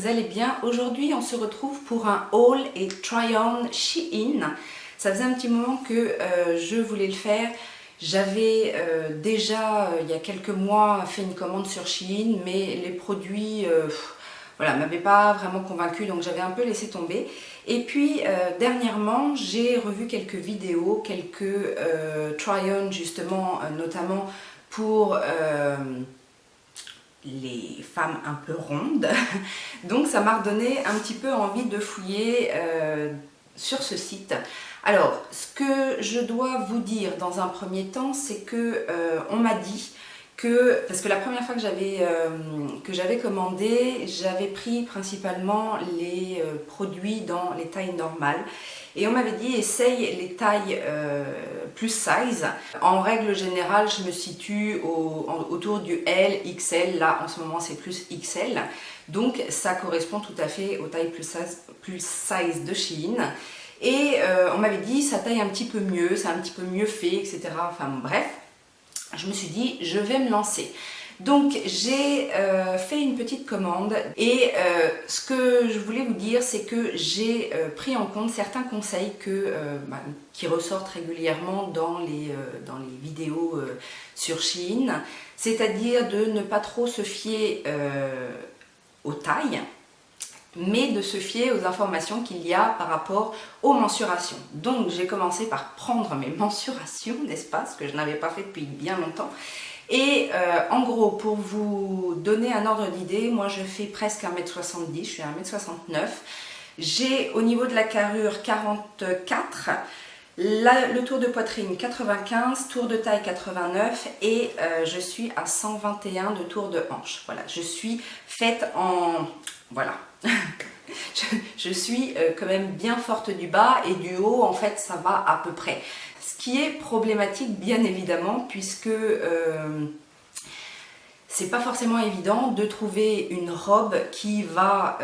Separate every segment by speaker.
Speaker 1: vous allez bien. Aujourd'hui, on se retrouve pour un haul et try-on Shein. Ça faisait un petit moment que je voulais le faire. J'avais déjà, il y a quelques mois, fait une commande sur Shein, mais les produits voilà, m'avaient pas vraiment convaincue, donc j'avais un peu laissé tomber. Et puis, dernièrement, j'ai revu quelques vidéos, quelques try-on justement, notamment pour les femmes un peu rondes. Donc ça m'a redonné un petit peu envie de fouiller sur ce site. Alors, ce que je dois vous dire dans un premier temps, c'est que on m'a dit que, parce que la première fois que j'avais commandé, j'avais pris principalement les produits dans les tailles normales. Et on m'avait dit, essaye les tailles plus size. En règle générale, je me situe autour du L, XL. Là, en ce moment, c'est plus XL. Donc, ça correspond tout à fait aux tailles plus size de Shein. Et on m'avait dit, ça taille un petit peu mieux, c'est un petit peu mieux fait, etc. Enfin, bref, je me suis dit, je vais me lancer. Donc j'ai fait une petite commande et ce que je voulais vous dire, c'est que j'ai pris en compte certains conseils qui ressortent régulièrement dans les vidéos sur Shein, c'est-à-dire de ne pas trop se fier aux tailles, mais de se fier aux informations qu'il y a par rapport aux mensurations. Donc j'ai commencé par prendre mes mensurations, n'est-ce pas, ce que je n'avais pas fait depuis bien longtemps. Et en gros, pour vous donner un ordre d'idée, moi je fais presque 1m70, je suis à 1m69. J'ai au niveau de la carrure 44, le tour de poitrine 95, tour de taille 89 et je suis à 121 de tour de hanche. Voilà, je suis faite en... Voilà. je suis quand même bien forte du bas et du haut, en fait, ça va à peu près. Ce qui est problématique, bien évidemment, puisque c'est pas forcément évident de trouver une robe qui va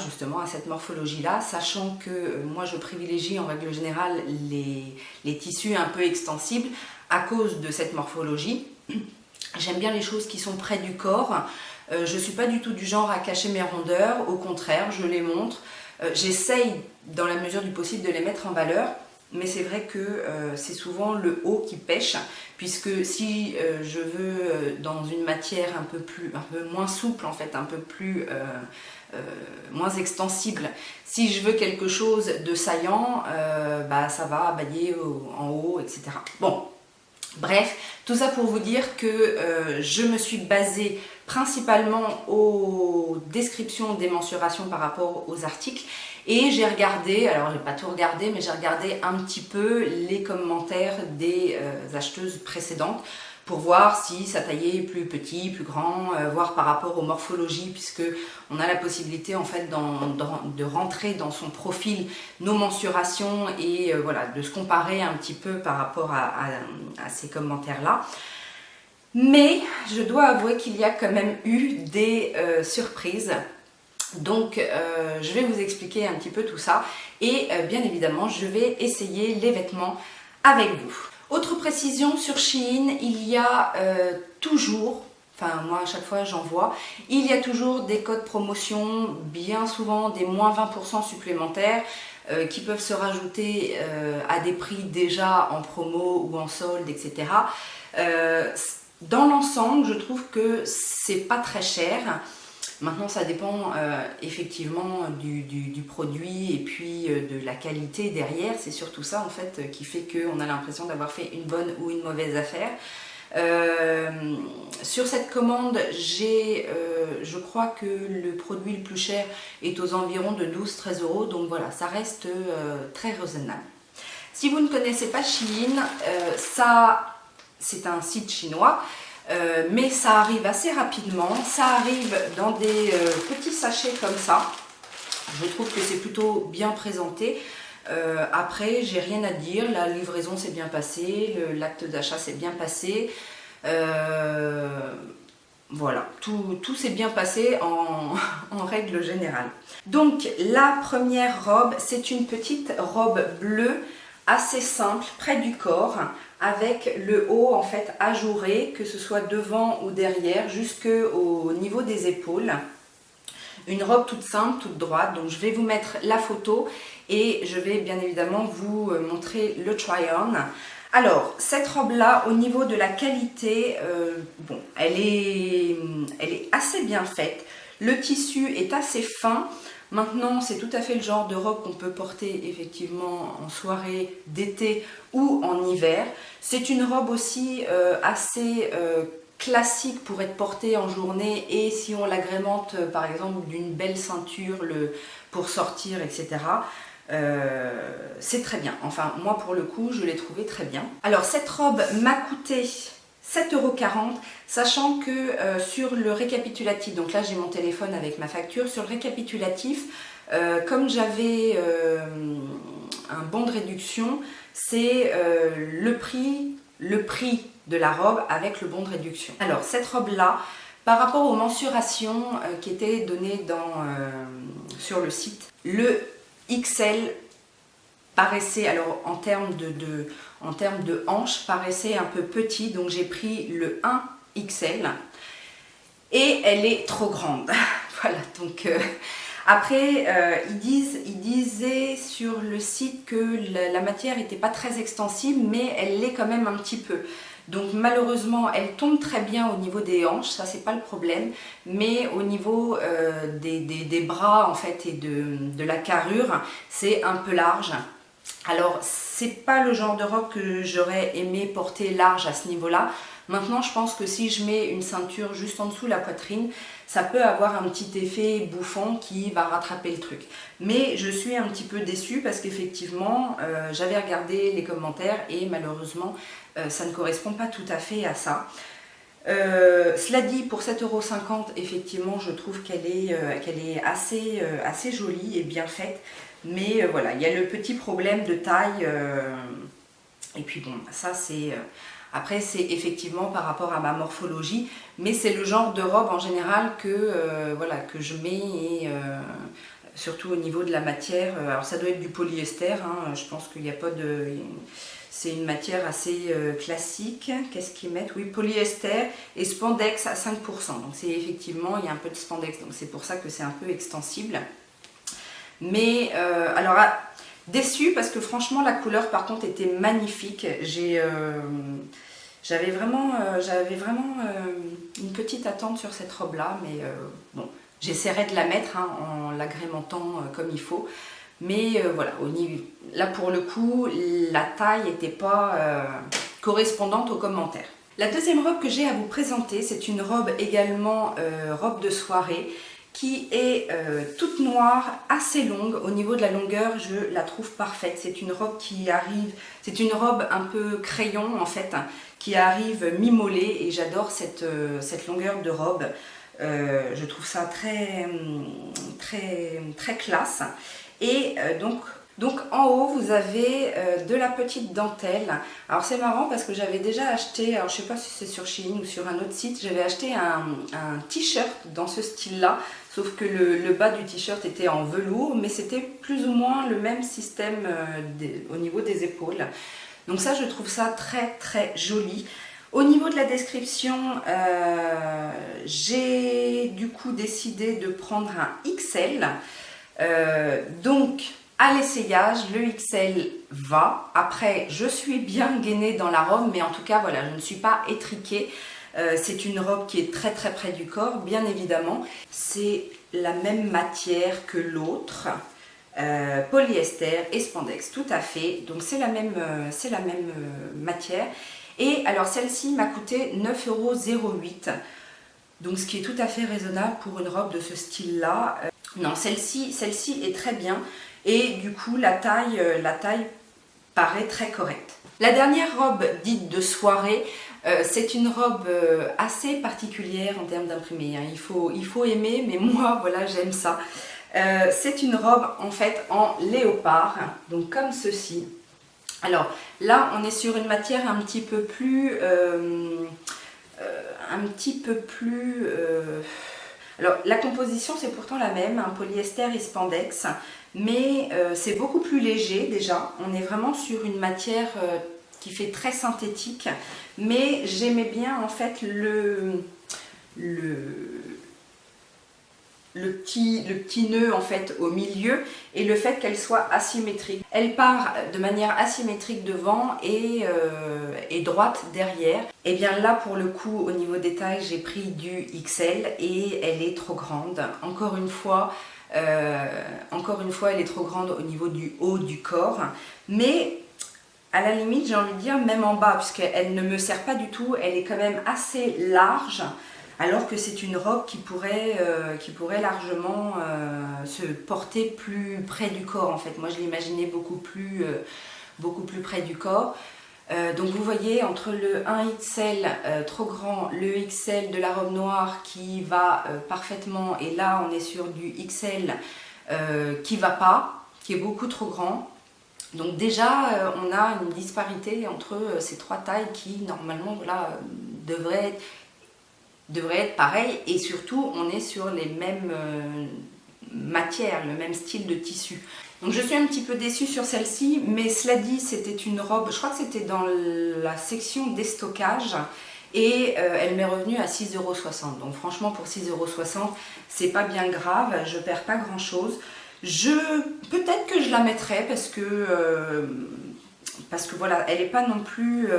Speaker 1: justement à cette morphologie-là, sachant que moi je privilégie en règle générale les tissus un peu extensibles à cause de cette morphologie. J'aime bien les choses qui sont près du corps. Je ne suis pas du tout du genre à cacher mes rondeurs, au contraire, je les montre. J'essaye, dans la mesure du possible, de les mettre en valeur, mais c'est vrai que c'est souvent le haut qui pêche, puisque si je veux dans une matière un peu moins souple, en fait, un peu plus moins extensible, si je veux quelque chose de saillant, ça va abailler en haut, etc. Bon. Bref, tout ça pour vous dire que je me suis basée principalement aux descriptions des mensurations par rapport aux articles et j'ai regardé, alors j'ai pas tout regardé, mais j'ai regardé un petit peu les commentaires des acheteuses précédentes pour voir si ça taillait plus petit, plus grand, voir par rapport aux morphologies, puisque on a la possibilité en fait de rentrer dans son profil nos mensurations et voilà, de se comparer un petit peu par rapport à ces commentaires-là. Mais je dois avouer qu'il y a quand même eu des surprises. Donc je vais vous expliquer un petit peu tout ça et bien évidemment je vais essayer les vêtements avec vous. Autre précision sur Shein, il y a toujours, enfin moi à chaque fois j'en vois, il y a toujours des codes promotion, bien souvent des moins 20% supplémentaires qui peuvent se rajouter à des prix déjà en promo ou en solde, etc. Dans l'ensemble, je trouve que c'est pas très cher. Maintenant, ça dépend effectivement du produit et puis de la qualité derrière. C'est surtout ça en fait qui fait qu'on a l'impression d'avoir fait une bonne ou une mauvaise affaire. Sur cette commande, je crois que le produit le plus cher est aux environs de 12-13 €. Donc voilà, ça reste très raisonnable. Si vous ne connaissez pas Shein, c'est un site chinois. Mais ça arrive assez rapidement, ça arrive dans des petits sachets comme ça. Je trouve que c'est plutôt bien présenté. Après, j'ai rien à dire, la livraison s'est bien passée, l'acte d'achat s'est bien passé. Voilà, tout s'est bien passé en règle générale. Donc la première robe, c'est une petite robe bleue assez simple, près du corps, avec le haut en fait ajouré, que ce soit devant ou derrière, jusqu'au niveau des épaules. Une robe toute simple, toute droite, donc je vais vous mettre la photo et je vais bien évidemment vous montrer le try-on. Alors, cette robe-là, au niveau de la qualité, bon, elle est assez bien faite. Le tissu est assez fin. Maintenant, c'est tout à fait le genre de robe qu'on peut porter effectivement en soirée d'été ou en hiver. C'est une robe aussi assez classique pour être portée en journée, et si on l'agrémente par exemple d'une belle ceinture pour sortir, etc. C'est très bien. Enfin, moi pour le coup, je l'ai trouvée très bien. Alors, cette robe m'a coûté 7,40 €, sachant que sur le récapitulatif, donc là j'ai mon téléphone avec ma facture, sur le récapitulatif, comme j'avais un bon de réduction, c'est le prix de la robe avec le bon de réduction. Alors, cette robe-là, par rapport aux mensurations qui étaient données sur le site, le XL paraissait, alors en termes de hanches, paraissait un peu petit, donc j'ai pris le 1XL et elle est trop grande. Voilà, donc après ils disaient sur le site que la matière n'était pas très extensible, mais elle l'est quand même un petit peu. Donc malheureusement, elle tombe très bien au niveau des hanches, ça c'est pas le problème, mais au niveau des bras en fait et de la carrure, c'est un peu large. Alors, c'est pas le genre de robe que j'aurais aimé porter large à ce niveau-là. Maintenant, je pense que si je mets une ceinture juste en dessous la poitrine, ça peut avoir un petit effet bouffon qui va rattraper le truc. Mais je suis un petit peu déçue parce qu'effectivement, j'avais regardé les commentaires et malheureusement, ça ne correspond pas tout à fait à ça. Cela dit, pour 7,50 €, effectivement, je trouve qu'elle est assez jolie et bien faite. Mais voilà, il y a le petit problème de taille. Et puis bon, ça c'est... après, c'est effectivement par rapport à ma morphologie. Mais c'est le genre de robe en général voilà, que je mets. Et surtout au niveau de la matière. Alors ça doit être du polyester. Hein, je pense qu'il n'y a pas de... C'est une matière assez classique. Qu'est-ce qu'ils mettent? Oui, polyester et spandex à 5%. Donc c'est effectivement, il y a un peu de spandex. Donc c'est pour ça que c'est un peu extensible. Mais alors, déçue parce que franchement la couleur par contre était magnifique. J'avais vraiment une petite attente sur cette robe là, mais bon, j'essaierai de la mettre hein, en l'agrémentant comme il faut. Mais voilà, là pour le coup, la taille n'était pas correspondante aux commentaires. La deuxième robe que j'ai à vous présenter, c'est une robe également robe de soirée qui est toute noire, assez longue. Au niveau de la longueur, je la trouve parfaite. C'est une robe qui arrive, c'est une robe un peu crayon en fait, qui arrive mi-mollet et j'adore cette longueur de robe. Je trouve ça très classe. Et donc en haut vous avez de la petite dentelle. Alors c'est marrant parce que j'avais déjà acheté, alors je sais pas si c'est sur Shein ou sur un autre site, j'avais acheté un t-shirt dans ce style là, sauf que le bas du t-shirt était en velours, mais c'était plus ou moins le même système au niveau des épaules. Donc ça, je trouve ça très joli. Au niveau de la description, j'ai du coup décidé de prendre un XL. Donc à l'essayage, le XL va. Après, je suis bien gainée dans la robe, mais en tout cas, voilà, je ne suis pas étriquée. C'est une robe qui est très près du corps, bien évidemment. C'est la même matière que l'autre, polyester et spandex, tout à fait. Donc c'est la même matière. Et alors celle-ci m'a coûté 9,08 €. Donc ce qui est tout à fait raisonnable pour une robe de ce style-là. Non, celle-ci est très bien. Et du coup, la taille paraît très correcte. La dernière robe dite de soirée, c'est une robe assez particulière en termes d'imprimé. Hein. Il faut aimer, mais moi, voilà, j'aime ça. C'est une robe en fait en léopard, donc comme ceci. Alors là, on est sur une matière un petit peu plus... alors la composition c'est pourtant la même, un polyester et spandex, mais c'est beaucoup plus léger déjà. On est vraiment sur une matière qui fait très synthétique, mais j'aimais bien en fait petit nœud en fait au milieu et le fait qu'elle soit asymétrique. Elle part de manière asymétrique devant et droite derrière. Et bien là pour le coup au niveau des tailles j'ai pris du XL et elle est trop grande. Encore une fois elle est trop grande au niveau du haut du corps, mais à la limite j'ai envie de dire même en bas puisqu'elle ne me sert pas du tout, elle est quand même assez large. Alors que c'est une robe qui pourrait largement se porter plus près du corps en fait. Moi je l'imaginais beaucoup plus près du corps. Donc vous voyez entre le 1XL trop grand, le XL de la robe noire qui va parfaitement et là on est sur du XL qui va pas, qui est beaucoup trop grand. Donc déjà on a une disparité entre ces trois tailles qui normalement voilà, devraient être pareil et surtout on est sur les mêmes matières, le même style de tissu. Donc je suis un petit peu déçue sur celle-ci, mais cela dit c'était une robe, je crois que c'était dans la section déstockage et elle m'est revenue à 6,60 €. Donc franchement pour 6,60 € c'est pas bien grave, je perds pas grand chose. Peut-être que je la mettrai parce que voilà, elle n'est pas non plus...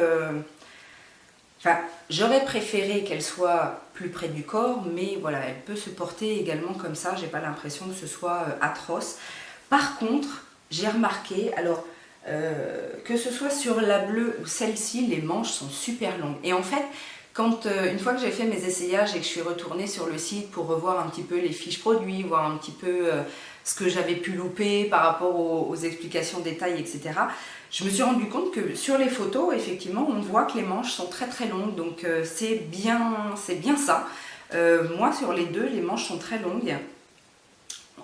Speaker 1: Enfin, j'aurais préféré qu'elle soit plus près du corps, mais voilà, elle peut se porter également comme ça. J'ai pas l'impression que ce soit atroce. Par contre, j'ai remarqué, alors que ce soit sur la bleue ou celle-ci, les manches sont super longues. Et en fait, une fois que j'ai fait mes essayages et que je suis retournée sur le site pour revoir un petit peu les fiches produits, voir un petit peu ce que j'avais pu louper par rapport aux explications détails, etc. Je me suis rendu compte que sur les photos, effectivement, on voit que les manches sont très très longues, donc c'est bien ça. Moi, sur les deux, les manches sont très longues.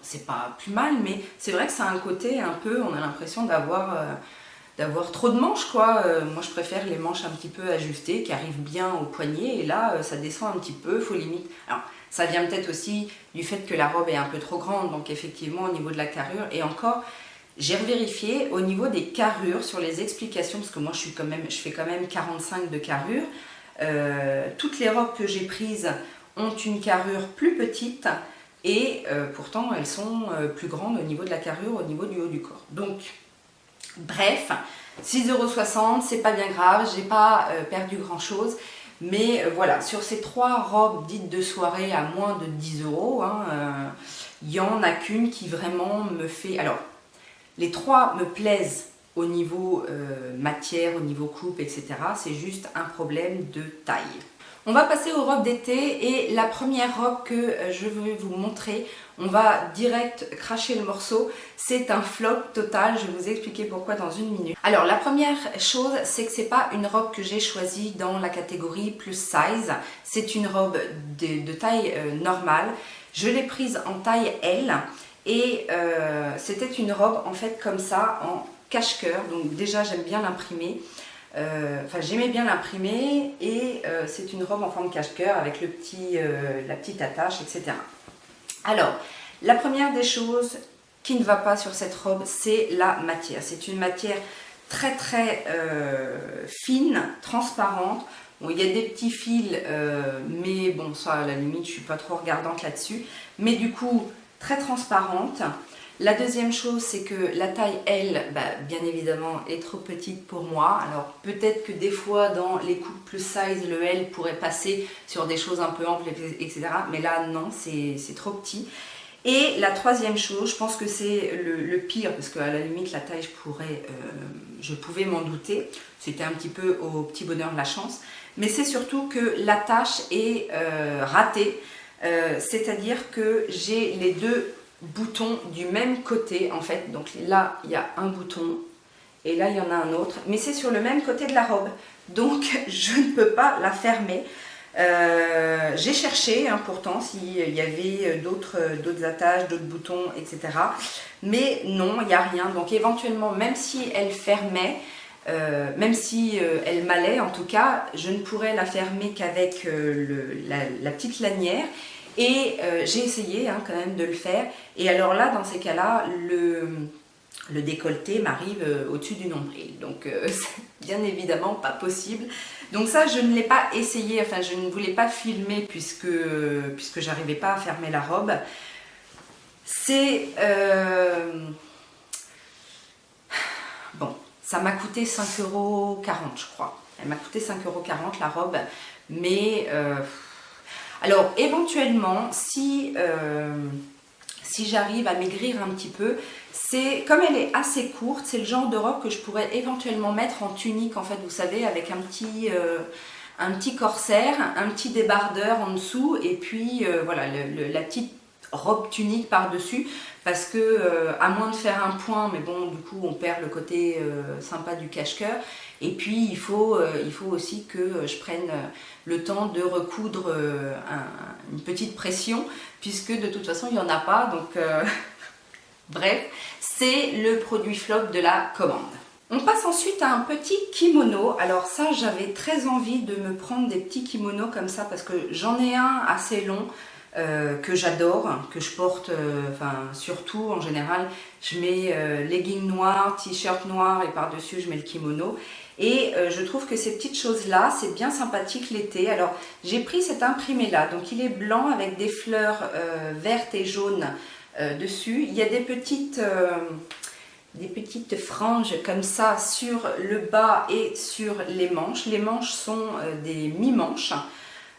Speaker 1: C'est pas plus mal, mais c'est vrai que ça a un côté un peu, on a l'impression d'avoir trop de manches, quoi. Moi, je préfère les manches un petit peu ajustées, qui arrivent bien au poignet, et là, ça descend un petit peu, faut limite... Alors, ça vient peut-être aussi du fait que la robe est un peu trop grande, donc effectivement, au niveau de la carrure, et encore... J'ai revérifié au niveau des carrures sur les explications, parce que moi je fais quand même 45 de carrure. Toutes les robes que j'ai prises ont une carrure plus petite et pourtant elles sont plus grandes au niveau de la carrure, au niveau du haut du corps. Donc, bref, 6,60 €, c'est pas bien grave, j'ai pas perdu grand chose. Mais voilà, sur ces trois robes dites de soirée à moins de 10 €, il n'y en a qu'une qui vraiment me fait... Alors, les trois me plaisent au niveau matière, au niveau coupe, etc. C'est juste un problème de taille. On va passer aux robes d'été et la première robe que je vais vous montrer, on va direct cracher le morceau. C'est un flop total, je vais vous expliquer pourquoi dans une minute. Alors la première chose, c'est que c'est pas une robe que j'ai choisie dans la catégorie plus size. C'est une robe de taille normale. Je l'ai prise en taille L. Et c'était une robe en fait comme ça en cache-cœur, donc déjà j'aime bien l'imprimer, j'aimais bien l'imprimer et c'est une robe en forme cache-cœur avec la petite attache, etc. Alors, la première des choses qui ne va pas sur cette robe, c'est la matière. C'est une matière très très fine, transparente. Bon, il y a des petits fils, mais bon ça à la limite je suis pas trop regardante là-dessus, mais du coup très transparente. La deuxième chose, c'est que la taille L, bien évidemment, est trop petite pour moi. Alors peut-être que des fois, dans les coupes plus size, le L pourrait passer sur des choses un peu amples, etc. Mais là, non, c'est trop petit. Et la troisième chose, je pense que c'est le pire, parce qu'à la limite, la taille, je pouvais m'en douter. C'était un petit peu au petit bonheur de la chance. Mais c'est surtout que l'attache est ratée. C'est-à-dire que j'ai les deux boutons du même côté en fait, donc là il y a un bouton et là il y en a un autre, mais c'est sur le même côté de la robe, donc je ne peux pas la fermer. J'ai cherché pourtant s'il y avait d'autres attaches, d'autres boutons, etc. Mais non, il n'y a rien, donc éventuellement même si elle fermait, même si elle m'allait, en tout cas, je ne pourrais la fermer qu'avec la petite lanière. Et j'ai essayé quand même de le faire. Et alors là, dans ces cas-là, le décolleté m'arrive au-dessus du nombril. Donc, c'est bien évidemment pas possible. Donc ça, je ne l'ai pas essayé. Enfin, je ne voulais pas filmer puisque j'arrivais pas à fermer la robe. C'est... Bon, ça m'a coûté 5,40 € je crois. Elle m'a coûté 5,40 € la robe. Mais... alors, éventuellement, si j'arrive à maigrir un petit peu, comme elle est assez courte, c'est le genre de robe que je pourrais éventuellement mettre en tunique, en fait, vous savez, avec un petit corsaire, un petit débardeur en dessous, et puis voilà, la petite robe tunique par-dessus, parce que à moins de faire un point, mais bon, du coup, on perd le côté sympa du cache-cœur. Et puis, il faut aussi que je prenne le temps de recoudre une petite pression, puisque de toute façon, il n'y en a pas. Donc, bref, c'est le produit flop de la commande. On passe ensuite à un petit kimono. Alors ça, j'avais très envie de me prendre des petits kimonos comme ça, parce que j'en ai un assez long, que j'adore, que je porte, surtout en général, je mets leggings noirs, t-shirt noir et par-dessus je mets le kimono. Et je trouve que ces petites choses-là, c'est bien sympathique l'été. Alors, j'ai pris cet imprimé-là. Donc, il est blanc avec des fleurs vertes et jaunes dessus. Il y a des petites franges comme ça sur le bas et sur les manches. Les manches sont des mi-manches.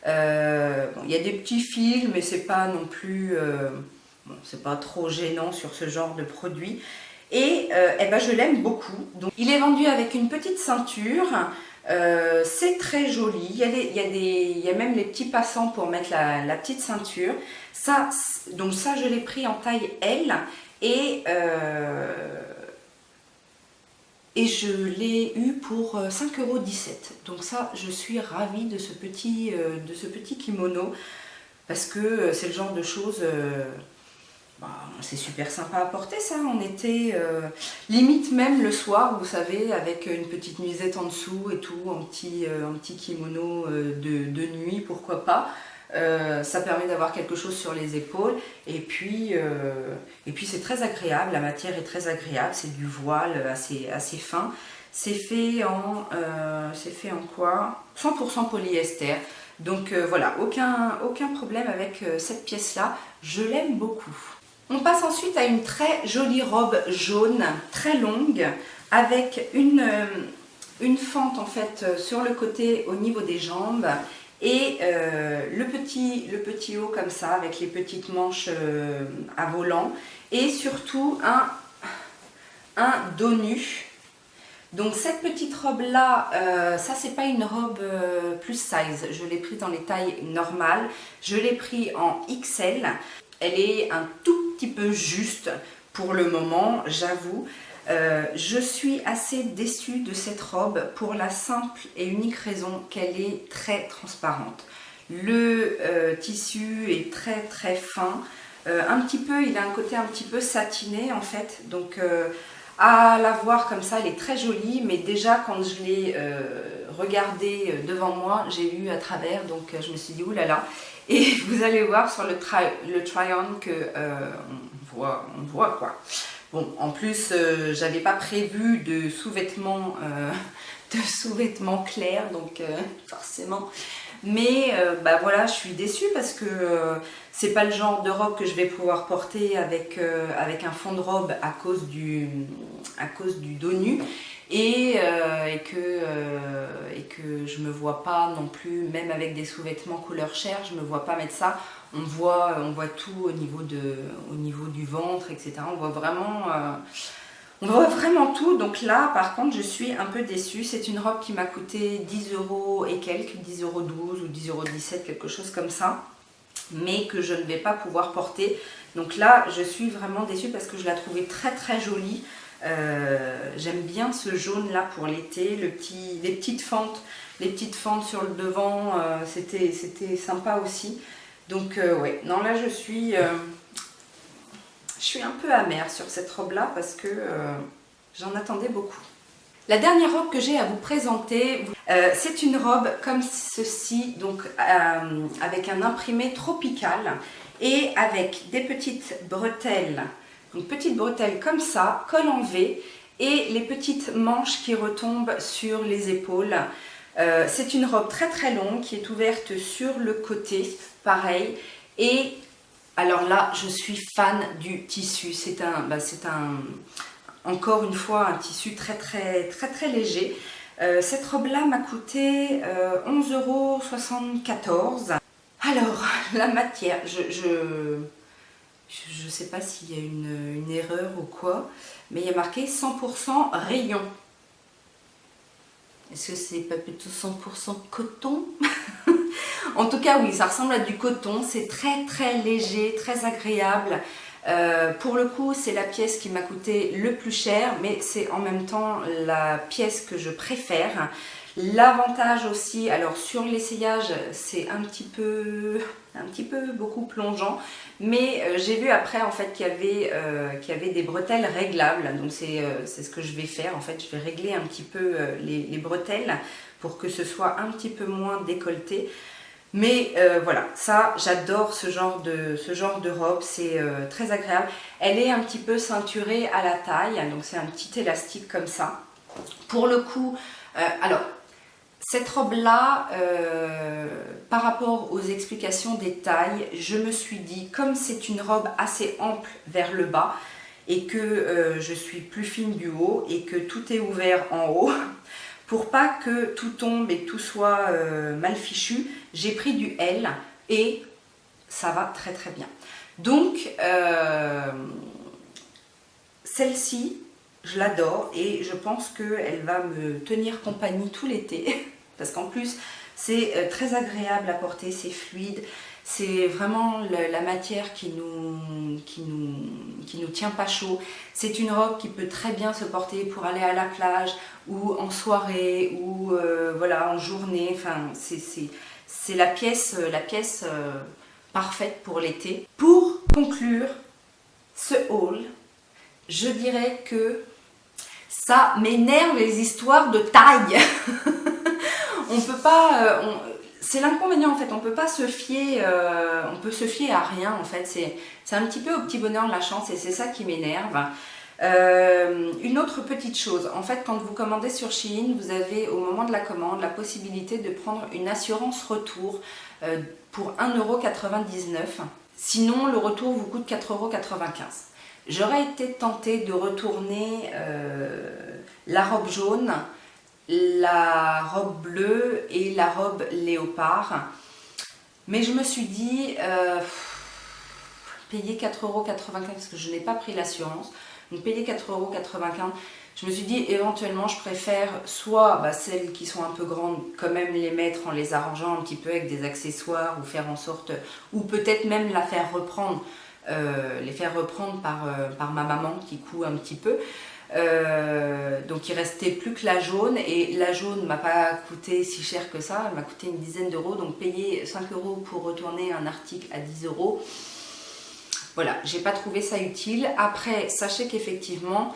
Speaker 1: Bon, il y a des petits fils, mais c'est pas non plus... bon, c'est pas trop gênant sur ce genre de produit. Et ben, je l'aime beaucoup. Donc, il est vendu avec une petite ceinture. C'est très joli. Il y a même les petits passants pour mettre la petite ceinture. Donc ça, je l'ai pris en taille L. Et je l'ai eu pour 5,17 €. Donc ça, je suis ravie de ce petit kimono. Parce que c'est le genre de choses... c'est super sympa à porter ça en été, limite même le soir, vous savez, avec une petite nuisette en dessous et tout, un petit kimono de nuit, pourquoi pas. Ça permet d'avoir quelque chose sur les épaules, et puis c'est très agréable, la matière est très agréable, c'est du voile assez fin. C'est fait en quoi? 100% polyester. Donc voilà, aucun problème avec cette pièce-là, je l'aime beaucoup. On passe ensuite à une très jolie robe jaune, très longue, avec une fente en fait sur le côté au niveau des jambes, et le petit haut comme ça, avec les petites manches à volant, et surtout un dos nu. Donc cette petite robe là, ça c'est pas une robe plus size, je l'ai pris dans les tailles normales, je l'ai pris en XL. Elle est un tout petit peu juste pour le moment, j'avoue. Je suis assez déçue de cette robe pour la simple et unique raison qu'elle est très transparente. Le tissu est très très fin. Il a un côté un petit peu satiné en fait. Donc à la voir comme ça, elle est très jolie. Mais déjà quand je l'ai regardée devant moi, j'ai vu à travers. Donc je me suis dit oulala. Et vous allez voir sur le try-on que on voit quoi. Bon, en plus, j'avais pas prévu de sous-vêtements clairs, donc forcément. Mais bah voilà, je suis déçue parce que c'est pas le genre de robe que je vais pouvoir porter avec un fond de robe à cause du dos nu. Et que je me vois pas non plus, même avec des sous-vêtements couleur chair, je me vois pas mettre ça. On voit tout au niveau du ventre, etc. On voit vraiment tout. Donc là, par contre, je suis un peu déçue. C'est une robe qui m'a coûté 10 € et quelques, 10,12 € ou 10,17 €, quelque chose comme ça, mais que je ne vais pas pouvoir porter. Donc là, je suis vraiment déçue parce que je la trouvais très très jolie. J'aime bien ce jaune là pour l'été, les petites fentes sur le devant, c'était sympa aussi. Donc ouais, non là je suis un peu amère sur cette robe là parce que j'en attendais beaucoup. La dernière robe que j'ai à vous présenter, c'est une robe comme ceci, donc avec un imprimé tropical et avec des petites bretelles. Une petite bretelle comme ça, col en V, et les petites manches qui retombent sur les épaules. C'est une robe très très longue qui est ouverte sur le côté, pareil, et Alors là, je suis fan du tissu. Encore une fois, un tissu très léger. Cette robe-là m'a coûté 11,74 €. Alors, la matière, je sais pas s'il y a une erreur ou quoi, mais il y a marqué 100% rayon. Est-ce que c'est pas plutôt 100% coton? En tout cas, oui, ça ressemble à du coton. C'est très léger, très agréable. Pour le coup, c'est la pièce qui m'a coûté le plus cher, mais c'est en même temps la pièce que je préfère. L'avantage aussi, alors sur l'essayage, c'est un petit peu beaucoup plongeant, mais j'ai vu après en fait qu'il y avait des bretelles réglables, donc c'est ce que je vais faire. En fait, je vais régler un petit peu les bretelles pour que ce soit un petit peu moins décolleté. Mais voilà, ça j'adore ce genre de robe, c'est très agréable. Elle est un petit peu ceinturée à la taille, donc c'est un petit élastique comme ça. Pour le coup, alors cette robe-là, par rapport aux explications des tailles, je me suis dit, comme c'est une robe assez ample vers le bas et que je suis plus fine du haut et que tout est ouvert en haut, pour pas que tout tombe et que tout soit mal fichu, j'ai pris du L et ça va très bien. Donc, celle-ci, je l'adore et je pense qu'elle va me tenir compagnie tout l'été. Parce qu'en plus, c'est très agréable à porter, c'est fluide. C'est vraiment la matière qui nous tient pas chaud. C'est une robe qui peut très bien se porter pour aller à la plage ou en soirée ou voilà, en journée. Enfin, c'est la pièce parfaite pour l'été. Pour conclure ce haul, je dirais que ça m'énerve les histoires de taille. On peut pas, c'est l'inconvénient en fait, on peut pas se fier, on peut se fier à rien en fait, c'est un petit peu au petit bonheur de la chance et c'est ça qui m'énerve. Une autre petite chose, en fait quand vous commandez sur Shein, vous avez au moment de la commande la possibilité de prendre une assurance retour pour 1,99 €. Sinon le retour vous coûte 4,95 €. J'aurais été tentée de retourner la robe jaune, la robe bleue et la robe léopard, mais je me suis dit payer 4,95 € parce que je n'ai pas pris l'assurance, donc payer 4,95 €, je me suis dit éventuellement je préfère soit celles qui sont un peu grandes quand même les mettre en les arrangeant un petit peu avec des accessoires ou faire en sorte, ou peut-être même la faire reprendre, les faire reprendre par ma maman qui coud un petit peu. Donc il restait plus que la jaune et la jaune m'a pas coûté si cher que ça, elle m'a coûté une dizaine d'euros, donc payer 5 € pour retourner un article à 10 €, voilà, j'ai pas trouvé ça utile. Après, sachez qu'effectivement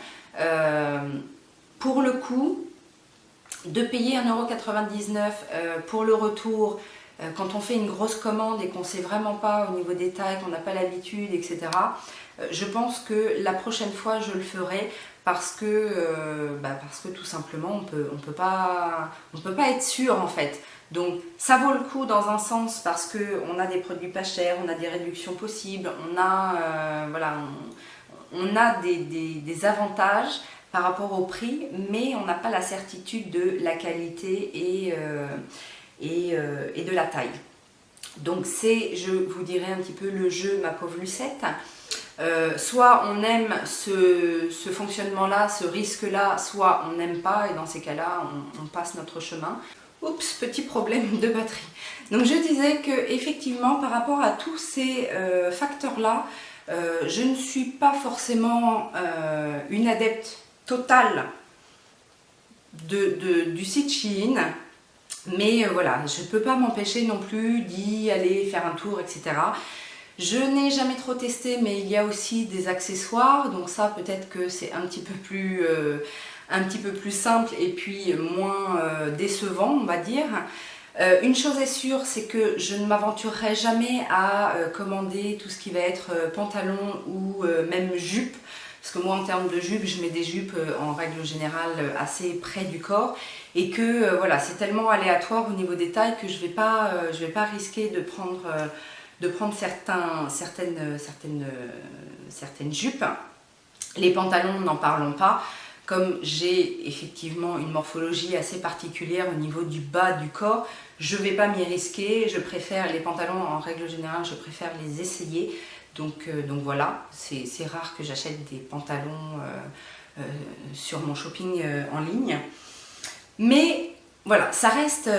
Speaker 1: pour le coup de payer 1,99 € pour le retour, quand on fait une grosse commande et qu'on ne sait vraiment pas au niveau des tailles, qu'on n'a pas l'habitude, etc., je pense que la prochaine fois je le ferai parce que tout simplement on peut pas être sûr en fait. Donc ça vaut le coup dans un sens parce qu'on a des produits pas chers, on a des réductions possibles, on a, on a des avantages par rapport au prix, mais on n'a pas la certitude de la qualité et de la taille. Donc c'est, je vous dirais un petit peu le jeu ma pauvre Lucette. Soit on aime ce fonctionnement-là, ce risque-là, soit on n'aime pas et dans ces cas-là on passe notre chemin. Oups, petit problème de batterie. Donc je disais que effectivement par rapport à tous ces facteurs-là, je ne suis pas forcément une adepte totale du site Shein. Mais voilà, je ne peux pas m'empêcher non plus d'y aller faire un tour, etc. Je n'ai jamais trop testé, mais il y a aussi des accessoires, donc ça peut-être que c'est un petit peu plus simple et puis moins décevant, on va dire. Une chose est sûre, c'est que je ne m'aventurerai jamais à commander tout ce qui va être pantalon ou même jupe. Parce que moi en termes de jupe, je mets des jupes en règle générale assez près du corps et que voilà, c'est tellement aléatoire au niveau des tailles que je vais pas risquer de prendre de prendre certaines jupes. Les pantalons, n'en parlons pas. Comme j'ai effectivement une morphologie assez particulière au niveau du bas du corps, je ne vais pas m'y risquer. Je préfère les pantalons, en règle générale, je préfère les essayer. Donc voilà, c'est rare que j'achète des pantalons sur mon shopping en ligne. Mais voilà, ça reste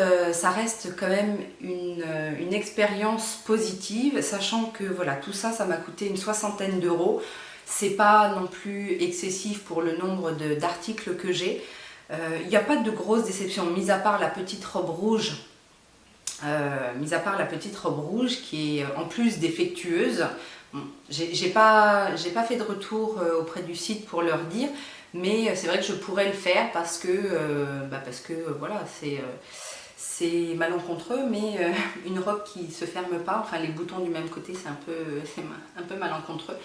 Speaker 1: quand même une expérience positive, sachant que voilà, tout ça, ça m'a coûté une 60aine d'euros. C'est pas non plus excessif pour le nombre d'articles que j'ai. Il n'y a pas de grosse déception, mis à part la petite robe rouge. Qui est en plus défectueuse. Bon, j'ai pas fait de retour auprès du site pour leur dire, mais c'est vrai que je pourrais le faire parce que voilà, c'est malencontreux, mais une robe qui se ferme pas, enfin les boutons du même côté, c'est un peu malencontreux.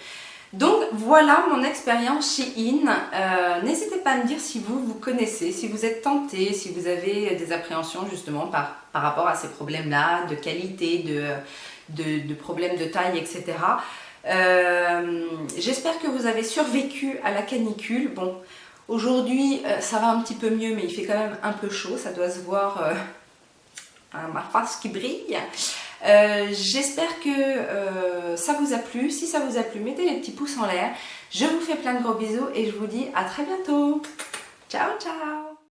Speaker 1: Donc voilà mon expérience chez In. N'hésitez pas à me dire si vous connaissez, si vous êtes tenté, si vous avez des appréhensions justement par rapport à ces problèmes-là, de qualité, de problèmes de taille, etc. J'espère que vous avez survécu à la canicule. Bon, aujourd'hui ça va un petit peu mieux, mais il fait quand même un peu chaud, ça doit se voir à ma face qui brille. J'espère que ça vous a plu. Si ça vous a plu, mettez les petits pouces en l'air. Je vous fais plein de gros bisous et je vous dis à très bientôt. Ciao, ciao!